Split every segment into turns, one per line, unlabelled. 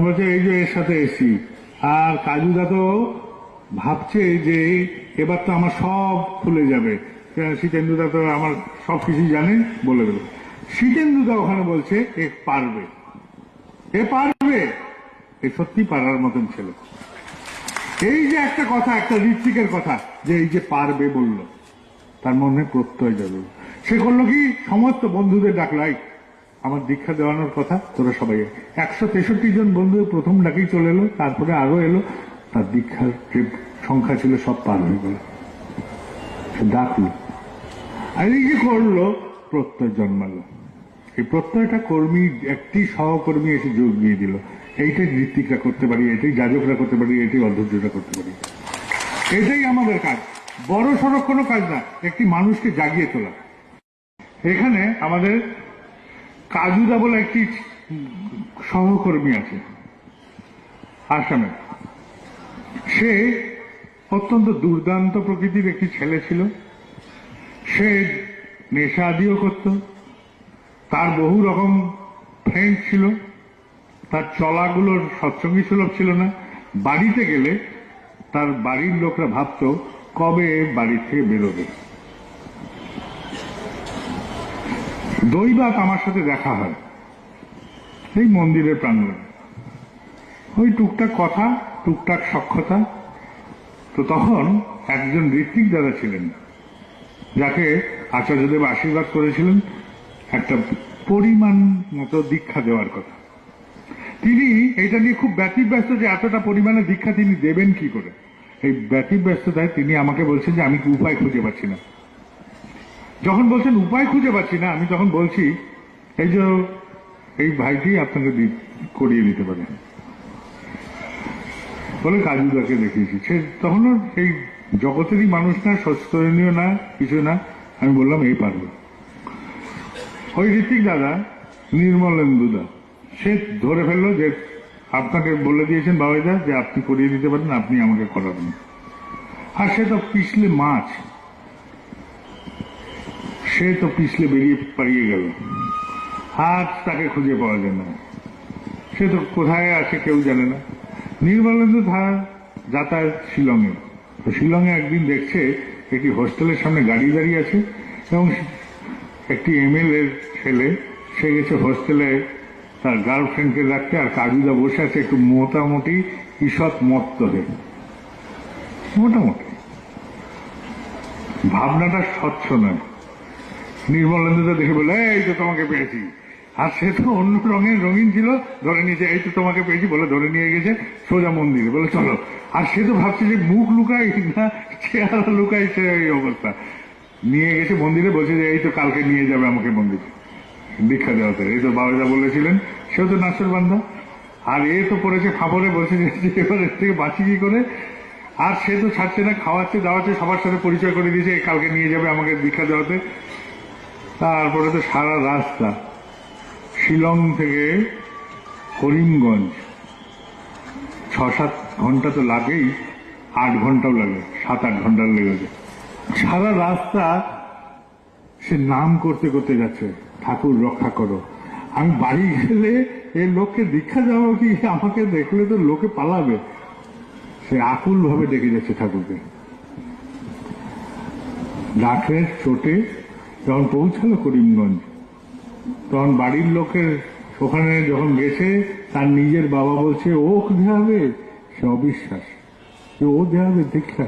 বলছে এই যে এর সাথে এসি, আর কাজুদা তো ভাবছে যে এবার তো আমার সব খুলে যাবে, শীতেন্দুদা তো আমার সবকিছু জানে, বলে দেবে। শীতেন্দুদা ওখানে বলছে এ পারবে, এ পারবে, এ সত্যি পারার মতন ছেলে। এই যে একটা কথা, একটা ঋত্বিকের কথা, যে এই যে পারবে বলল, তার মনে প্রত্যয় যাবে। সে করলো কি, সমস্ত বন্ধুদের ডাকলাই, আমার দীক্ষা দেওয়ানোর কথা, তোরা সবাই 163 জন বন্ধু প্রথম ডাকেই চলে এলো, তারপরে আরো এলো, তার দীক্ষার যে সংখ্যা ছিল সব পার হয়ে গেল। সে ডাকলো, আর এই যে করলো, প্রত্যয় জন্মালো। এই প্রত্যয়টা কর্মী, একটি সহকর্মী এসে যোগ দিয়ে দিল। এইটাই ঋত্বিকরা করতে পারি, এটাই যাজকরা করতে পারি, এটাই অধ্যর্যরা করতে পারি। এটাই আমাদের কাজ, বড় সড়ো কোনো কাজ না, একটি মানুষকে জাগিয়ে তোলা। এখানে আমাদের কাজুদা বলে একটি সহকর্মী আছে আসামে। সে অত্যন্ত দুর্দান্ত প্রকৃতির একটি ছেলে ছিল। সে নেশা আদিও করত, তার বহু রকম ফ্রেন্ড ছিল, তার চলাগুলোর সৎসঙ্গী সুলভ ছিল না। বাড়িতে গেলে তার বাড়ির লোকরা ভাবত কবে বাড়ি থেকে বেরোবে। দৈবাত আমার সাথে দেখা হয় এই মন্দিরের প্রাঙ্গণে, ওই টুকটাক কথা, টুকটাক সখ্যতা। তো তখন একজন ঋত্বিক দাদা ছিলেন, যাকে আচার্যদেব আশীর্বাদ করেছিলেন একটা পরিমাণ মতো দীক্ষা দেওয়ার কথা। তিনি এটা নিয়ে খুব ব্যতিব্যস্ত যে এতটা পরিমাণে দীক্ষা তিনি দেবেন কি করে। এই ব্যতিব্যস্ততায় তিনি আমাকে বলছেন যে আমি উপায় খুঁজে পাচ্ছি না। যখন বলছেন উপায় খুঁজে পাচ্ছি না, আমি তখন বলছি এই যে এই ভাইটি আপনাকে করিয়ে দিতে পারে, বলে কাজুদাকে দেখিয়েছি। সে তখনও এই জগতেরই মানুষ না, সস্তরণীয় না, কিছু না। আমি বললাম এই পারবে। ওই ঋত্বিক দাদা, নির্মলেন্দুদা, সে ধরে ফেললো যে আপনাকে বলে দিয়েছেন বাবাইদা যে আপনি করিয়ে দিতে পারেন, আপনি আমাকে করাবেন। আর সে তো পিছলে মাছ, সে তো পিছলে বেরিয়ে পালিয়ে গেল, আর তাকে খুঁজে পাওয়া যায় না। সে তো কোথায় আছে কেউ জানে না। নির্মলেন্দু যাতায়াত শিলংয়ে। তো শিলংয়ে একদিন দেখছে একটি হোস্টেলের সামনে গাড়ি দাঁড়িয়ে আছে, এবং একটি MLA ছেলে, সে গেছে হোস্টেলে তার গার্লফ্রেন্ডকে রাখতে, আর কাজুদা বসে আছে একটু মোটামুটি ঈষৎ মত্ত হয়ে। মোটামুটি ভাবনাটা স্বচ্ছ নয়। নির্মলেন্দুদা দেখে বলে এই তো তোমাকে পেয়েছি। আর সে তো অন্য রঙের রঙিন ছিল, ধরে নিয়েছে এই তো তোমাকে পেয়েছি বলে ধরে নিয়ে গেছে সোজা মন্দিরে, বলে চলো। আর সে তো ভাবছে যে মুখ লুকাই না চেহারা লুকাই, সে এই অবস্থা। নিয়ে গেছে মন্দিরে, বলছে যে এই তো কালকে নিয়ে যাবে আমাকে মন্দিরে দীক্ষা দেওয়াতে। এই তো বাবাজা বলেছিলেন, সেও তো নাচের বান্ধা। আর এ তো পড়েছে ফাঁপড়ে, বলছে যে এবার এর থেকে বাঁচি কি করে। আর সে তো ছাড়ছে না, খাওয়াচ্ছে দাওয়াচ্ছে, সবার সাথে পরিচয় করে দিয়েছে কালকে নিয়ে যাবে আমাকে দীক্ষা দেওয়াতে। তারপরে তো সারা রাস্তা শিলং থেকে করিমগঞ্জ 6-7 ঘন্টা তো লাগেই, 8 ঘন্টাও লাগে, 7-8 ঘন্টা লেগেছে। সারা রাস্তা সে নাম করতে করতে যাচ্ছে, ঠাকুর রক্ষা করো। আমি বাড়ি গেলে এই লোককে দীক্ষা যাবো কি, আমাকে দেখলে তো লোকে পালাবে। সে আকুল ভাবে ডেকে যাচ্ছে ঠাকুরকে। ডাকের চোটে যখন পৌঁছালো করিমগঞ্জ, তখন বাড়ির লোকের ওখানে যখন গেছে, তার নিজের বাবা বলছে ও দেখাবে, সে অবিশ্বাস যে ও দেখাবে দীক্ষা।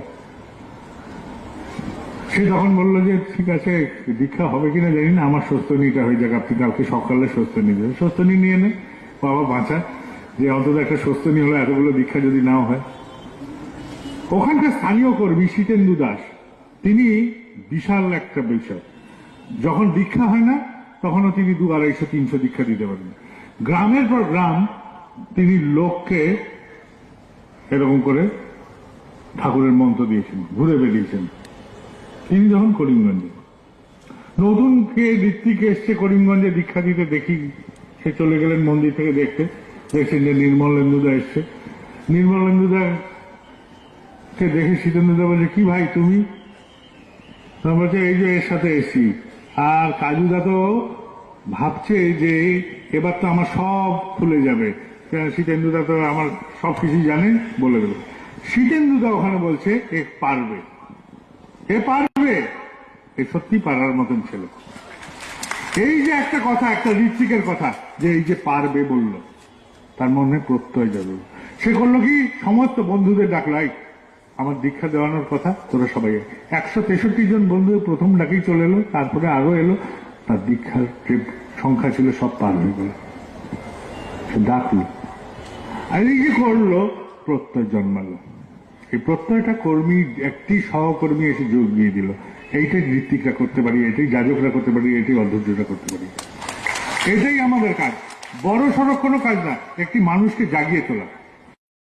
সে তখন বললো যে ঠিক আছে দীক্ষা হবে কিনা জানি না, আমার স্বস্তিটা হয়ে যাক, আপনি কালকে সকালে স্বস্তি দেবেন। স্বস্তি নিয়ে নে বাবা, বাঁচা, যে অন্তত একটা স্বস্তি হলো, এতগুলো দীক্ষা যদি নাও হয়। ওখানকার স্থানীয় কর্মী শীতেন্দু দাস, তিনি বিশাল একটা বিষয়, যখন দীক্ষা হয় না তখনও তিনি 200-250-300 দীক্ষা দিতে পারেন। গ্রামের পর গ্রাম তিনি লোককে এরকম করে ঠাকুরের মন্ত্র দিয়েছেন, ঘুরে বেরিয়েছেন। তিনি যখন করিমগঞ্জে নতুন কে ঋত্বিক এসছে করিমগঞ্জে দীক্ষা দিতে, দেখি সে চলে গেলেন মন্দির থেকে দেখতে, দেখছেন যে নির্মলেন্দুদা এসছে। নির্মলেন্দুদাকে দেখে শীতেন্দুদা বলছে কি ভাই তুমি? বলছে এই যে এর সাথে এসি, আর কাজুদা তো ভাবছে যে এবার তো আমার সব খুলে যাবে, শীতেন্দুদা তো আমার সবকিছু জানে, বলে দেবে। শীতেন্দুদা ওখানে বলছে এ পারবে, এ পারবে, এ সত্যি পারার মতন ছিল। এই যে একটা কথা, একটা ঋত্বিকের কথা, যে এই যে পারবে বলল, তার মনে প্রত্যয় যাবে। সে করলো কি, সমস্ত বন্ধুদের ডাকলো, আমার দীক্ষা দেওয়ানোর কথা, তোরা সবাই 163 জন বন্ধু প্রথম ডাকেই চলে এলো, তারপরে আরো এলো। তার দীক্ষার যে সংখ্যা ছিল সব পার হয়ে গেল। সে ডাকলো, আর এই যে করলো, প্রত্যয় জন্মালো। এই প্রত্যয়টা কর্মী, একটি সহকর্মী এসে যোগ দিয়ে দিল। এইটাই ঋত্বিকরা করতে পারি, এটাই যাজকরা করতে পারি, এটাই অধ্যর্যরা করতে পারি। এটাই আমাদের কাজ, বড় সড়ক কোনো কাজ না, একটি মানুষকে জাগিয়ে তোলা।